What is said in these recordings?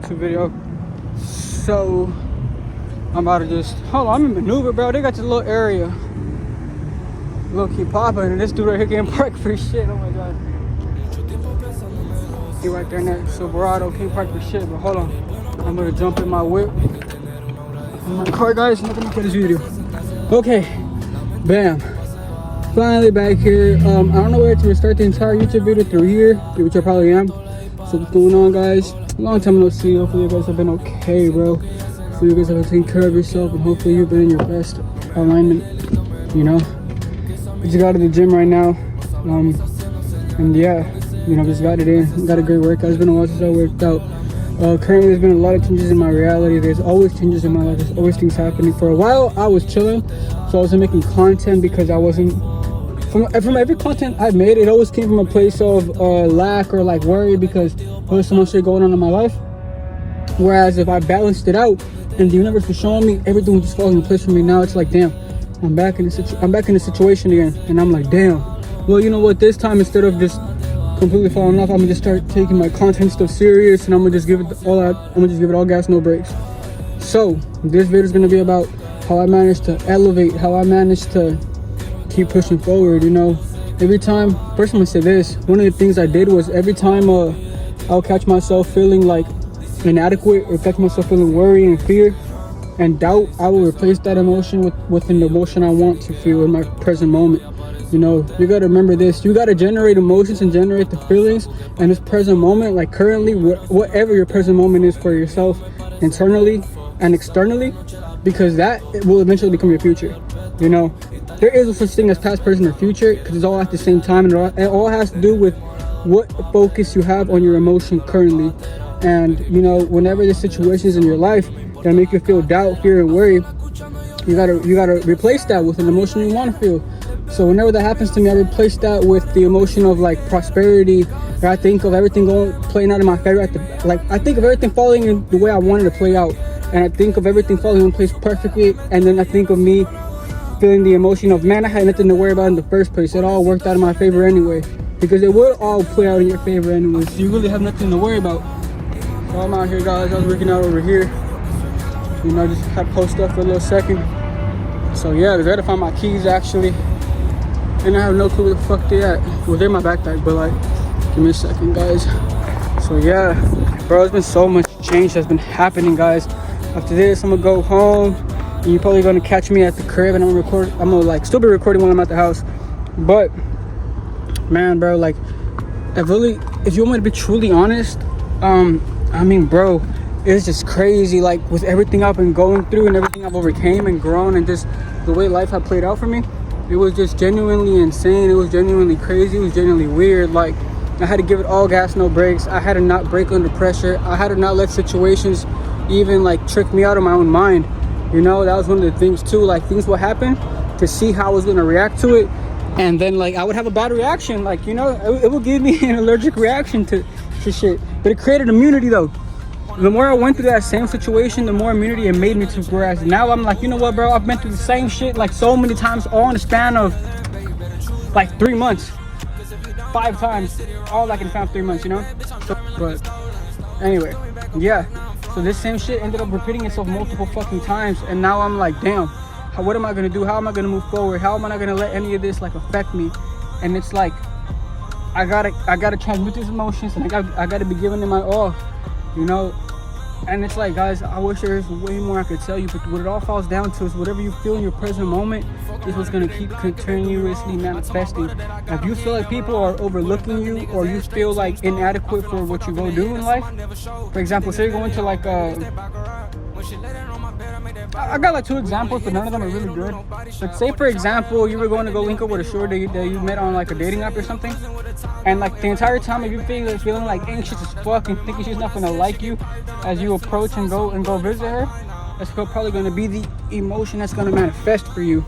YouTube video. So I'm about to just hold on. I'm in Maneuver, bro. They got this little area, low key popping, and this dude right here getting parked for shit. Oh my god. He right there in that Silverado can't park for shit. But hold on, I'm gonna jump in my whip. In my car, guys. Look at this video. Okay, bam. Finally back here. I don't know where to start the entire YouTube video through here, which I probably am. So what's going on, guys? Long time no see. Hopefully you guys have been okay, bro. Hopefully you guys have taken care of yourself, and hopefully you've been in your best alignment. You know, I just got to the gym right now, and yeah, you know, just got it in. Got a great workout. It's been a while since I worked out. Currently, there's been a lot of changes in my reality. There's always changes in my life. There's always things happening. For a while, I was chilling, so I wasn't making content because I wasn't. From every content I made, it always came from a place of lack or like worry because there was so much shit going on in my life. Whereas if I balanced it out and the universe was showing me everything was just falling in place for me, now it's like, damn, I'm back in the situation again, and I'm like, damn. Well, you know what? This time, instead of just completely falling off, I'm gonna just start taking my content stuff serious, and I'm gonna just give it all out. I'm gonna just give it all gas, no brakes. So this video is gonna be about how I managed to elevate, how I managed to keep pushing forward. You know, every time, first I'm gonna say this, one of the things I did was every time I'll catch myself feeling like inadequate or catch myself feeling worry and fear and doubt, I will replace that emotion with an emotion I want to feel in my present moment. You know, you gotta remember this, you gotta generate emotions and generate the feelings in this present moment, like currently, whatever your present moment is for yourself, internally and externally, because that will eventually become your future. You know, there is no such thing as past, present, or future, because it's all at the same time, and it all has to do with what focus you have on your emotion currently. And you know, whenever there's situations in your life that make you feel doubt, fear, and worry, you gotta replace that with an emotion you want to feel. So whenever that happens to me, I replace that with the emotion of like prosperity. Or I think of everything playing out in my favor. I think of everything falling in the way I wanted to play out, and I think of everything falling in place perfectly. And then I think of me feeling the emotion of, man, I had nothing to worry about in the first place. It all worked out in my favor anyway, because it will all play out in your favor anyway. So you really have nothing to worry about. So I'm out here, guys. I was working out over here. You know, just had to post up for a little second. So yeah, I gotta find my keys actually, and I have no clue where the fuck they at. Well, they're in my backpack, but like, give me a second, guys. So yeah, bro, there's been so much change that's been happening, guys. After this, I'm gonna go home. And you're probably gonna catch me at the crib, and I'm gonna like still be recording when I'm at the house. But man, bro, like, if you want me to be truly honest, I mean, bro, it's just crazy. Like, with everything I've been going through and everything I've overcame and grown, and just the way life had played out for me, it was just genuinely insane. It was genuinely crazy. It was genuinely weird. Like, I had to give it all gas, no brakes. I had to not break under pressure. I had to not let situations even like trick me out of my own mind. You know, that was one of the things too. Like, things would happen to see how I was gonna react to it, and then like I would have a bad reaction. Like, you know, it would give me an allergic reaction to shit. But it created immunity though. The more I went through that same situation, the more immunity it made me to. Whereas now I'm like, you know what, bro? I've been through the same shit like so many times, all in the span of like 3 months, 5 times, all like in the span of 3 months, you know. But anyway, yeah. So this same shit ended up repeating itself multiple fucking times, and now I'm like, damn, what am I gonna do? How am I gonna move forward? How am I not gonna let any of this like affect me? And it's like, I gotta transmit these emotions, and I gotta be giving them my all, you know. And it's like, guys, I wish there was way more I could tell you, but what it all falls down to is whatever you feel in your present moment is what's gonna keep continuously manifesting. If you feel like people are overlooking you, or you feel like inadequate for what you go do in life, for example, say you're going to like I got like 2 examples, but none of them are really good. But say, for example, you were going to go link up with a short that you met on like a dating app or something, and like the entire time, if you're feeling like anxious as fuck and thinking she's not gonna like you as you approach and go visit her, that's probably gonna be the emotion that's gonna manifest for you.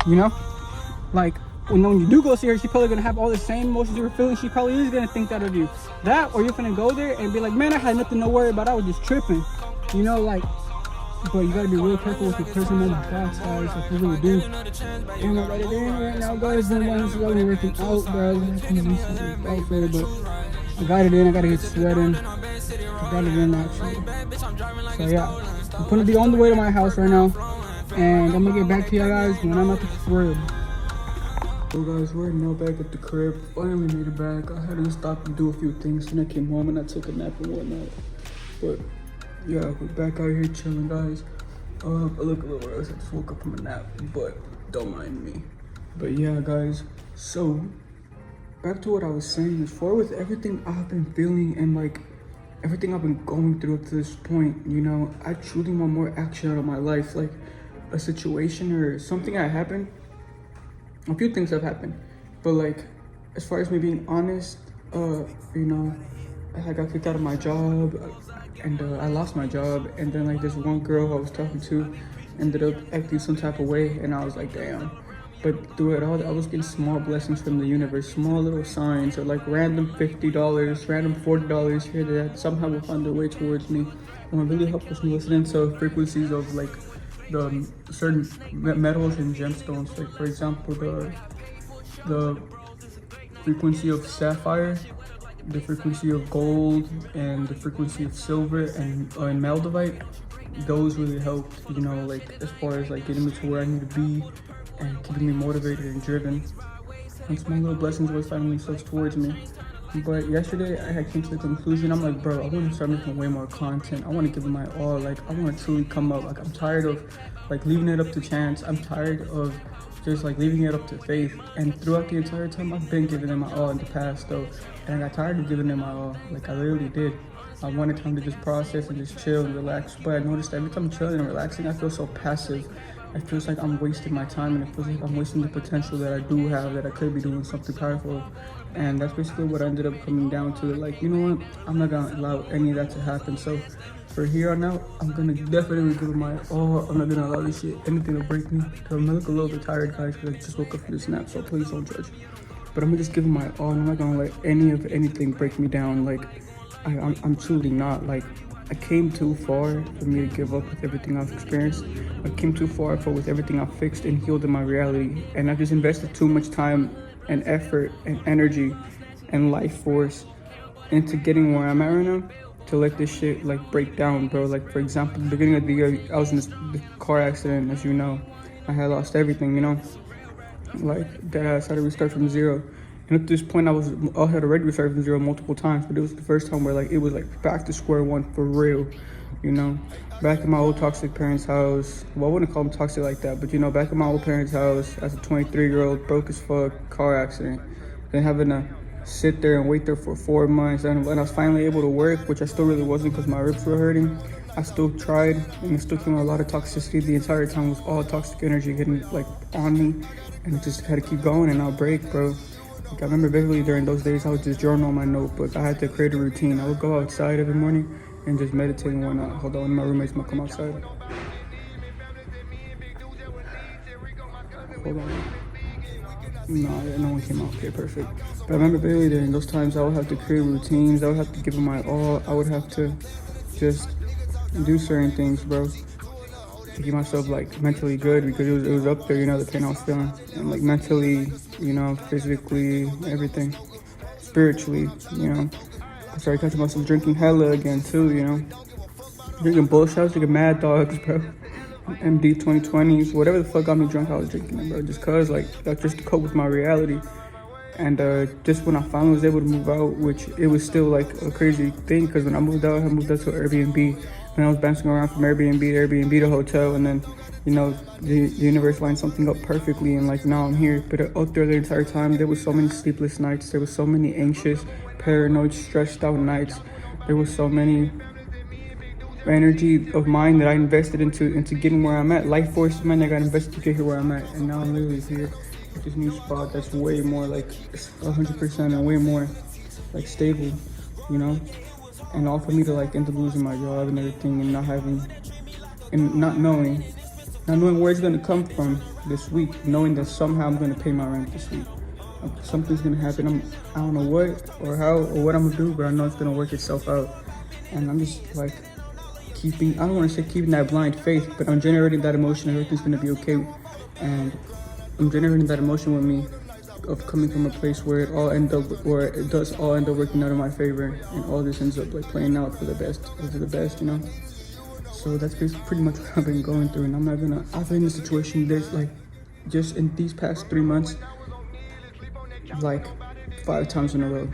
You know, like when you do go see her, she's probably gonna have all the same emotions you were feeling. She probably is gonna think that of you. That, or you're gonna go there and be like, man, I had nothing to worry about. I was just tripping. You know, like. But you gotta be real careful with your personal thoughts, guys. Like, you really do. You know, right now, guys, the ones who are working out, bro. But I got it in. I gotta get sweating. Forgot again, actually. So yeah, I'm gonna be on the way to my house right now, and I'm gonna get back to you guys when I'm at the crib. So guys, we're now back at the crib. Finally made it back. I had to stop and do a few things, and I came home and I took a nap and whatnot. But yeah, we're back out here chilling, guys. I look a little worse. I just woke up from a nap, but don't mind me. But yeah, guys. So back to what I was saying. As far with everything I've been feeling and like everything I've been going through up to this point, you know, I truly want more action out of my life. Like a situation or something that happened. A few things have happened, but like as far as me being honest, you know, I got kicked out of my job, and I lost my job, and then like this one girl I was talking to ended up acting some type of way, and I was like, damn. But through it all, I was getting small blessings from the universe, small little signs, or like random $50, random $40 here that somehow will find their way towards me. And what really helped was me listening to frequencies of like the certain metals and gemstones. Like for example, the frequency of sapphire, the frequency of gold, and the frequency of silver and Maldavite. Those really helped, you know, like as far as like getting me to where I need to be and keeping me motivated and driven. And small little blessings always finding themselves towards me. But yesterday I came to the conclusion, I'm like, bro, I want to start making way more content. I want to give it my all. Like I want to truly come up. Like I'm tired of like leaving it up to chance. I'm tired of just like leaving it up to faith. And throughout the entire time I've been giving it my all in the past though. And I got tired of giving it my all. Like I literally did. I wanted time to just process and just chill and relax. But I noticed every time I'm chilling and relaxing, I feel so passive. It feels like I'm wasting my time, and it feels like I'm wasting the potential that I do have, that I could be doing something powerful. And that's basically what I ended up coming down to. Like, you know what? I'm not gonna allow any of that to happen. So for here on out, I'm gonna definitely give it my all. I'm not gonna allow this shit, anything to break me. Cause I'm gonna look a little bit tired, guys, because I just woke up from this nap, so please don't judge. But I'm gonna just give it my all, and I'm not gonna let anything break me down. Like, I'm truly not. Like, I came too far for me to give up with everything I've experienced. I came too far for with everything I've fixed and healed in my reality. And I've just invested too much time and effort and energy and life force into getting where I'm at right now to let this shit like break down, bro. Like for example, the beginning of the year, I was in this car accident, as you know. I had lost everything, you know. Like that ass had to restart from zero. And up to this point, I had already restarted from zero multiple times, but it was the first time where like it was like back to square one for real, you know. Back in my old toxic parents' house. Well, I wouldn't call them toxic like that, but you know, back in my old parents' house as a 23-year-old, broke as fuck, car accident. Then having to sit there and wait there for 4 months, and when I was finally able to work, which I still really wasn't because my ribs were hurting, I still tried, and it still came with a lot of toxicity. The entire time was all toxic energy getting like on me, and it just had to keep going and not break, bro. Like, I remember vividly during those days, I would just journal on my notebook. I had to create a routine. I would go outside every morning and just meditate and whatnot. Hold on, my roommates might come outside. Hold on. No one came out. Okay, perfect. But I remember vividly during those times, I would have to create routines. I would have to give it my all. I would have to just do certain things, bro, to keep myself like mentally good, because it was up there, you know, the pain I was feeling, and like mentally, you know, physically, everything, spiritually, you know. I started catching myself drinking hella again too, you know, drinking bullshit. I was drinking Mad Dogs, bro, MD 2020s, whatever the fuck got me drunk, I was drinking them, bro, just cause like that's just to cope with my reality. And just when I finally was able to move out, which it was still like a crazy thing, because when I moved out to an Airbnb. And I was bouncing around from Airbnb to hotel, and then, you know, the universe lined something up perfectly, and like now I'm here. But out there the entire time, there was so many sleepless nights. There was so many anxious, paranoid, stressed out nights. There was so many energy of mine that I invested into getting where I'm at. Life force, man, I got invested to get here where I'm at, and now I'm literally here with this new spot that's way more like 100% and way more like stable, you know. And all for me to like end up losing my job and everything, and not knowing where it's gonna come from this week, knowing that somehow I'm gonna pay my rent this week. Something's gonna happen. I don't know what or how or what I'm gonna do, but I know it's gonna work itself out. And I'm just like I don't want to say keeping that blind faith, but I'm generating that emotion. Everything's gonna be okay, and I'm generating that emotion with me of coming from a place where it does all end up working out in my favor, and all this ends up like playing out for the best, you know. So that's pretty much what I've been going through, and I've been in a situation that's like, just in these past 3 months, like 5 times in a row.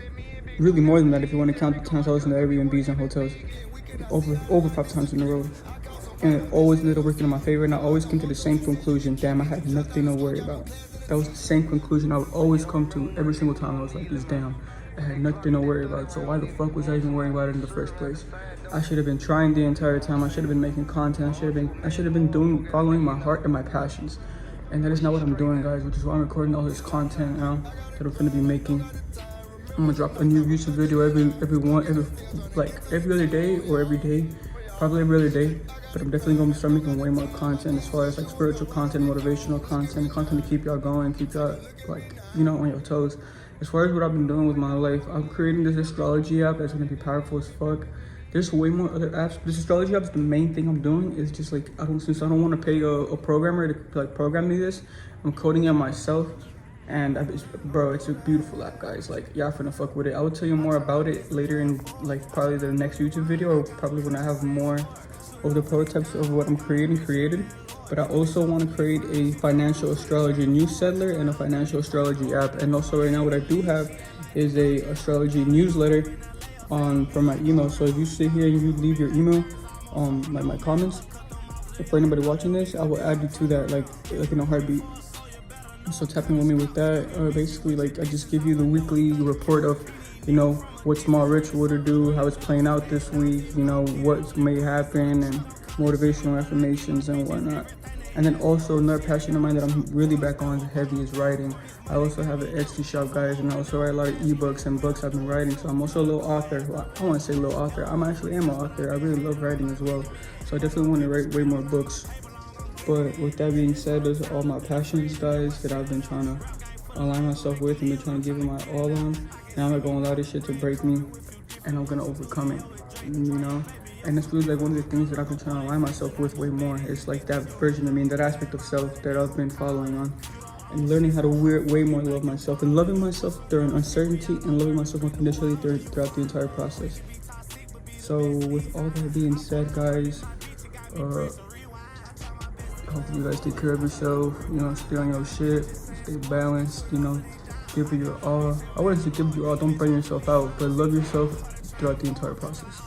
Really more than that if you want to count the times I was in the Airbnbs and hotels. Over 5 times in a row. And it always ended up working in my favor, and I always came to the same conclusion: damn, I had nothing to worry about. That was the same conclusion I would always come to every single time. I was like, this damn, I had nothing to worry about, so why the fuck was I even worrying about it in the first place? I should have been trying the entire time. I should have been making content. I should have been following my heart and my passions. And that is not what I'm doing, guys, which is why I'm recording all this content now that I'm gonna be making. I'm gonna drop a new YouTube video every other day, or every day, probably every other day. But I'm definitely gonna start making way more content as far as like spiritual content, motivational content to keep y'all going, keep y'all like, you know, on your toes. As far as what I've been doing with my life, I'm creating this astrology app that's gonna be powerful as fuck. There's way more other apps. This astrology app is the main thing I'm doing. Is just like, since I don't want to pay a programmer to like program me this, I'm coding it myself. And bro, it's a beautiful app, guys. Like, y'all finna fuck with it. I will tell you more about it later in like probably the next YouTube video, or probably when I have more of the prototypes of what I'm created. But I also want to create a financial astrology newsletter and a financial astrology app. And also right now what I do have is a astrology newsletter from my email. So if you sit here and you leave your email like my comments, for anybody watching this, I will add you to that like in a heartbeat. So tapping with me with that, basically like I just give you the weekly report of, you know, what small ritual to do, how it's playing out this week, you know, what may happen, and motivational affirmations and whatnot. And then also another passion of mine that I'm really back on heavy is writing. I also have an Etsy shop, guys, and I also write a lot of ebooks and books I've been writing. So I'm also a little author. Well, I don't want to say little author. I actually am an author. I really love writing as well. So I definitely want to write way more books. But with that being said, those are all my passions, guys, that I've been trying to align myself with and been trying to give it my all on. Now I'm not going to allow this shit to break me, and I'm going to overcome it, you know? And that's really like one of the things that I've been trying to align myself with way more. It's like that version of me, that aspect of self that I've been following on, and learning how to way more love myself, and loving myself during uncertainty, and loving myself unconditionally throughout the entire process. So with all that being said, guys, hopefully you guys take care of yourself, you know, stay on your shit, stay balanced, you know, give it your all. I wouldn't say give it your all, don't burn yourself out, but love yourself throughout the entire process.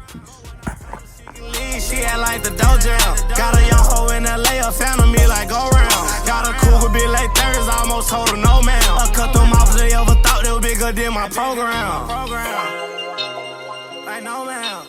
Peace. She had like the dojo. Got a young hoe in LA, a fan of me like go round. Got a cougar big like 30s, almost told her no man. I cut them off, they ever thought they were bigger than my program. Like no man.